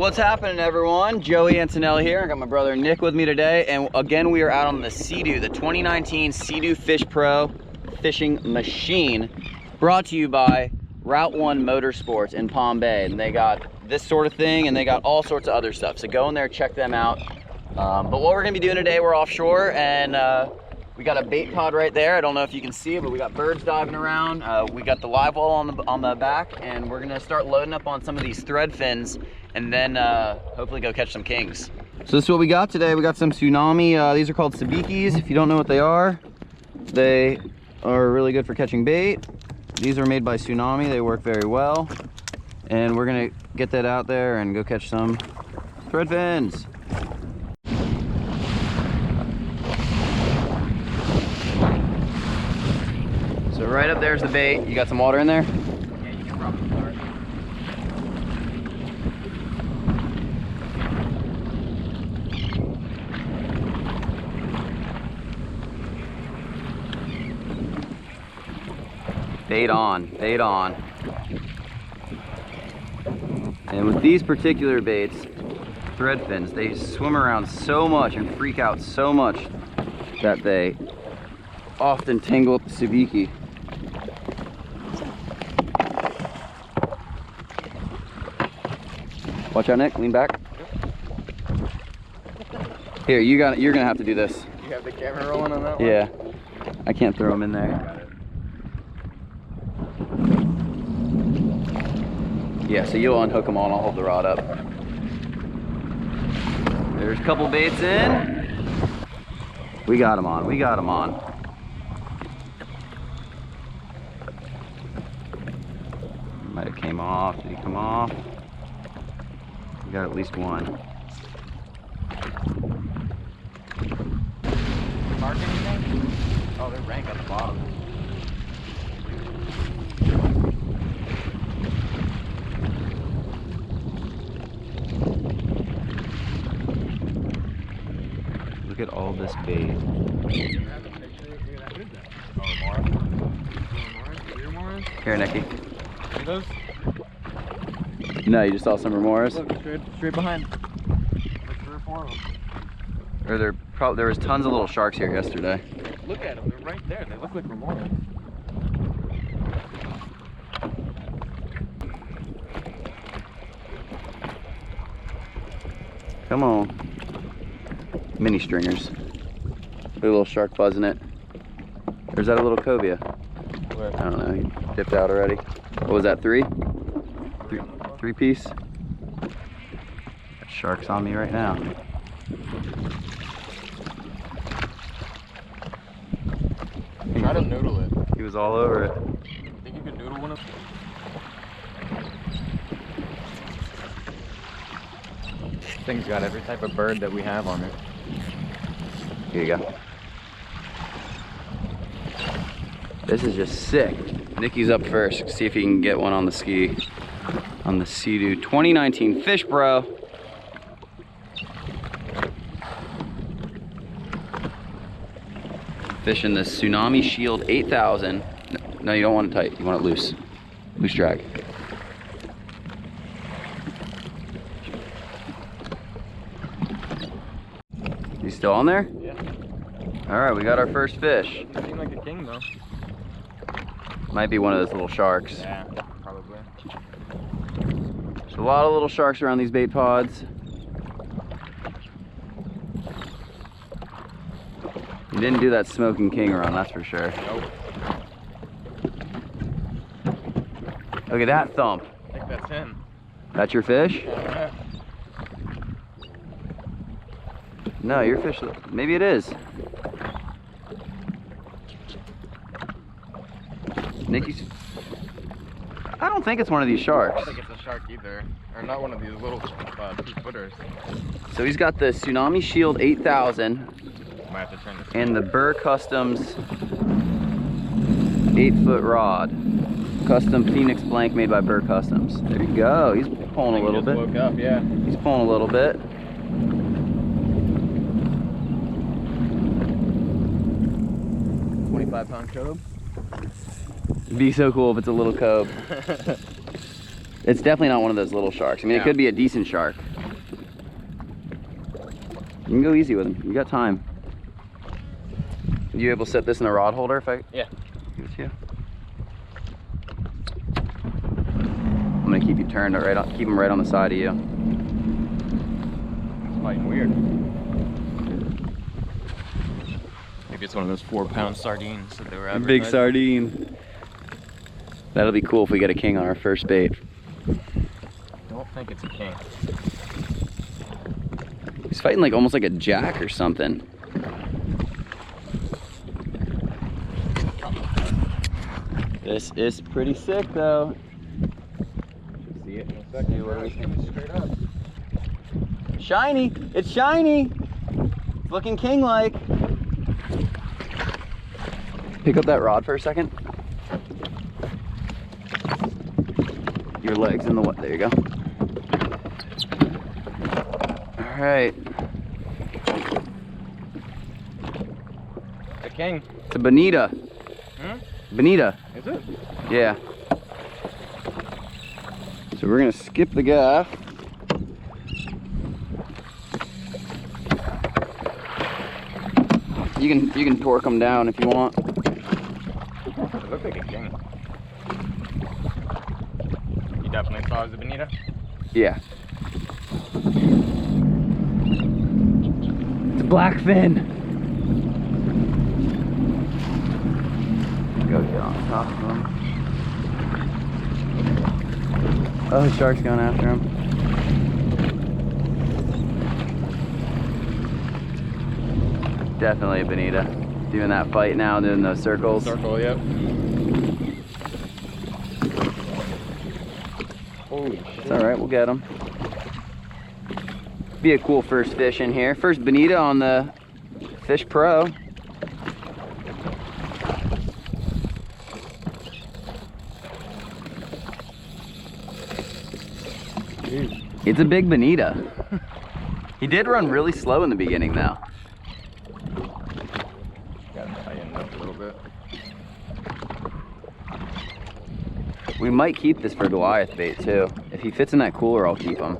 What's happening, everyone? Joey Antonelli here. I got my brother Nick with me today, and again we are out on the Sea-Doo, the 2019 Sea-Doo Fish Pro fishing machine, brought to you by Rout Motorsports in Palm Bay. And they got this sort of thing, and they got all sorts of other stuff. So go in there, check them out. But what we're gonna be doing today, we're offshore, and we got a bait pod right there. I don't know if you can see it, but we got birds diving around. We got the live well on the back, and we're gonna start loading up on some of these thread fins, and then hopefully go catch some kings. So this is what we got today. We got some tsunami. These are called sabikis. If you don't know what they are really good for catching bait. These are made by Tsunami. They work very well, and we're gonna get that out there and go catch some thread fins. So right up there's the bait. You got some water in there? Yeah, you can probably start. Bait on, bait on. And with these particular baits, thread fins, they swim around so much and freak out so much that they often tangle up the sabiki. Watch out, Nick. Lean back. Here, you're gonna have to do this. You have the camera rolling on that one? Yeah. I can't throw them in there. Got it. Yeah, so you'll unhook them all and I'll hold the rod up. There's a couple baits in. We got them on. We got them on. Might have came off. Did he come off? We got at least one. Mark anything? Oh, they're rank on the bottom. Look at all this bait. Here, Nicky. See those? No, you just saw some remoras? Look, straight behind. Like 3 or 4 of them. Or there was tons of little sharks here yesterday. Look at them, they're right there. They look like remoras. Come on. Mini stringers. Look at a little shark buzzing it. Or is that a little cobia? Where? I don't know. He dipped out already. What was that, three piece? That shark's on me right now. Try to noodle it. He was all over it. Think you could noodle one of them? This thing's got every type of bird that we have on it. Here you go. This is just sick. Nicky's up first. See if he can get one on the ski. On the Sea-Doo 2019 Fish Pro. Fishing the Tsunami Shield 8000. No, you don't want it tight. You want it loose. Loose drag. You still on there? Yeah. All right, we got our first fish. Doesn't seem like a king though. Might be one of those little sharks. Yeah, probably. There's a lot of little sharks around these bait pods. You didn't do that smoking king run, that's for sure. Nope. Look at that thump. I think that's him. That's your fish? Yeah. No, your fish, maybe it is. Nicky's, I don't think it's one of these I sharks. don't think it's a shark either. Or not one of these little 2-footers. So he's got the Tsunami Shield 8000 Might have to turn this. and the Burr Customs 8-foot rod. Custom Phoenix blank made by Burr Customs. There you go. He's pulling a little bit. Woke up, yeah. He's pulling a little bit. 25-pound Cobe. It'd be so cool if it's a little cove. It's definitely not one of those little sharks. I mean, Yeah. it could be a decent shark. can go easy with him. You got time. Are you able to set this in the rod holder if I... Yeah. Give it to you. I'm gonna keep you turned right on, keep him right on the side of you. It's fighting weird. Maybe it's one of those 4-pound sardines that they were advertising. Big sardine. That'll be cool if we get a king on our first bait. Don't think it's a king. He's fighting like almost like a jack or something. This is pretty sick though. Should see it in a second. What are we thinking? Straight up. Shiny! It's shiny! It's looking king-like. Pick up that rod for a second. Your legs in the what? There you go. All right. The king. It's a bonita. Hmm? Bonita. Is it? Yeah. So we're gonna skip the gaff. You can torque them down if you want. It looks like a king. You definitely saw it as a bonita? Yeah. It's a blackfin. Go get on top of him. Oh, the shark's going after him. Definitely a bonita. Doing that fight now, doing those circles. Circle, yep. Holy shit. It's alright, we'll get him. Be a cool first fish in here. First bonita on the Fish Pro. It's a big bonita. He did run really slow in the beginning though. Gotta tighten up a little bit. We might keep this for Goliath bait too. If he fits in that cooler, I'll keep him.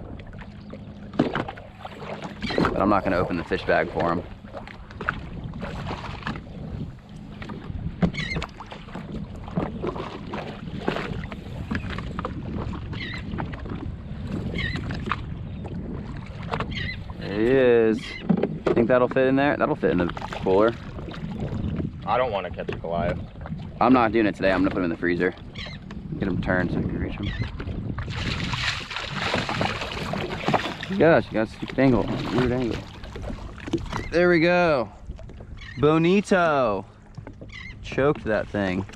But I'm not gonna open the fish bag for him. There he is. Think that'll fit in there? That'll fit in the cooler. I don't want to catch a Goliath. I'm not doing it today. I'm gonna put him in the freezer. Get him turned so I can reach him. Gosh, you got a stupid angle, weird angle. There we go. Bonito. Choked that thing.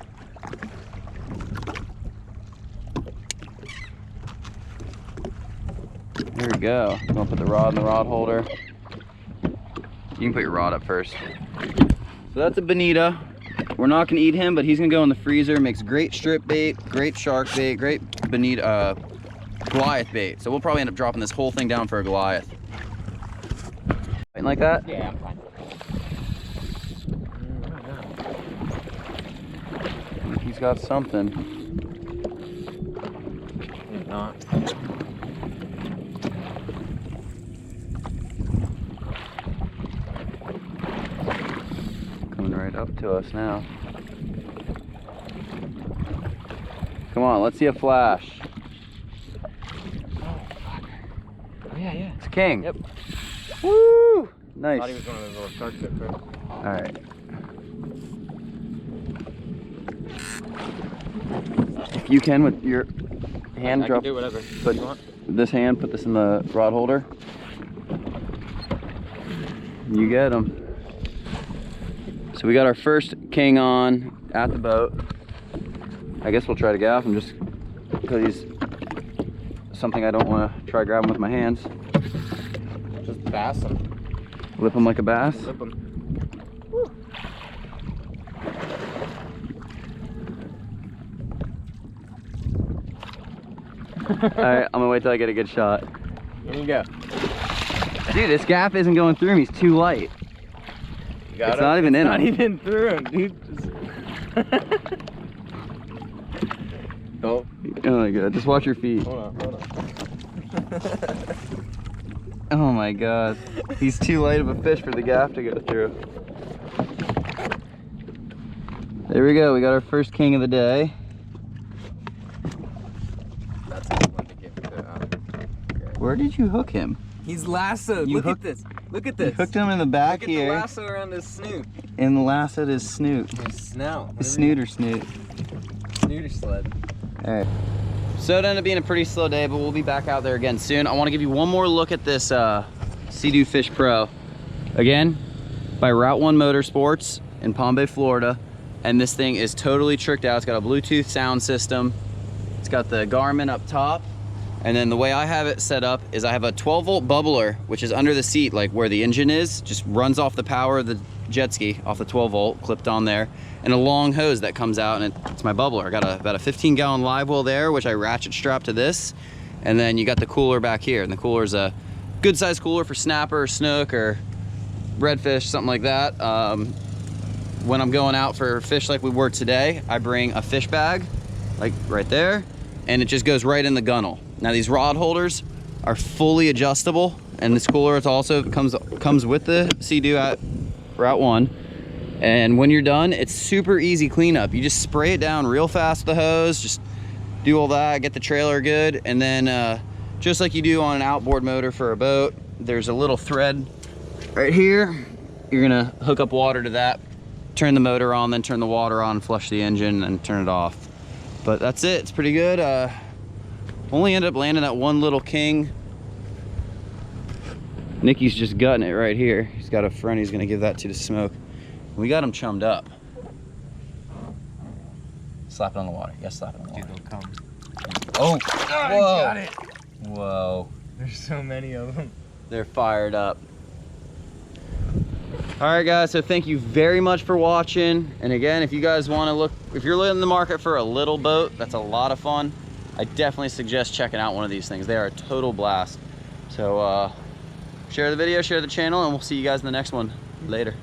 There we go. I'm gonna put the rod in the rod holder. You can put your rod up first. So that's a bonita. We're not gonna eat him, but he's gonna go in the freezer. Makes great strip bait, great shark bait, great bonita, Goliath bait. So we'll probably end up dropping this whole thing down for a Goliath. Something like that? Yeah, I'm fine. He's got something. He's not. Coming right up to us now. Come on, let's see a flash. Oh, yeah, yeah. It's king. Yep. Woo! I Nice. thought he was one of those little sharks at first. All right. If you can with your hand, I drop. can do whatever Put you want. this hand, put this in the rod holder. You get him. So we got our first king on at the boat. I guess we'll try to gaff him just because he's something I don't want to try grabbing with my hands. Just bass him. Lip him like a bass. Flip him. Alright, I'm gonna wait till I get a good shot. Here you go. Dude, this gaff isn't going through him, he's too light. You got It's it? not even in Not him. even through him, dude. Oh, Oh my god, just watch your feet. hold on, hold on. Oh my God. He's too light of a fish for the gaff to go through. There we go. We got our first king of the day. That's a good one to get the, okay. Where did you hook him? He's lassoed. Look at this. Look at this. You hooked him in the back Look at here. the lasso around his snoot. And lassoed his snoot. His snout. His snoot or snoot. Snooter sled. All right. So it ended up being a pretty slow day, but we'll be back out there again soon. I want to give you one more look at this Sea-Doo Fish Pro. Again, by Rout Motorsports in Palm Bay, Florida. And this thing is totally tricked out. It's got a Bluetooth sound system. It's got the Garmin up top. And then the way I have it set up is I have a 12-volt bubbler, which is under the seat, like where the engine is, just runs off the power of the jet ski, off the 12-volt, clipped on there, and a long hose that comes out, and it's my bubbler. I got about a 15-gallon live well there, which I ratchet strap to this, and then you got the cooler back here, and the cooler's a good-sized cooler for snapper, or snook, or redfish, something like that. When I'm going out for fish like we were today, I bring a fish bag, like right there, and it just goes right in the gunnel. Now these rod holders are fully adjustable, and this cooler it also comes with the Sea-Doo at Route 1. And when you're done, it's super easy cleanup. You just spray it down real fast with the hose, just do all that, get the trailer good, and then just like you do on an outboard motor for a boat, there's a little thread right here. You're gonna hook up water to that, turn the motor on, then turn the water on, flush the engine, and turn it off. But that's it, it's pretty good. Only ended up landing that one little king. Nikki's just gutting it right here. He's got a friend he's gonna give that to smoke. We got him chummed up. Slap it on the water. Yes, slap it on the water. Dude, they'll come. Oh, whoa. Got it. Whoa. There's so many of them. They're fired up. All right, guys, so thank you very much for watching. And again, if you guys wanna look, if you're in the market for a little boat, that's a lot of fun. I definitely suggest checking out one of these things. They are a total blast. So share the video, share the channel, and we'll see you guys in the next one. Later.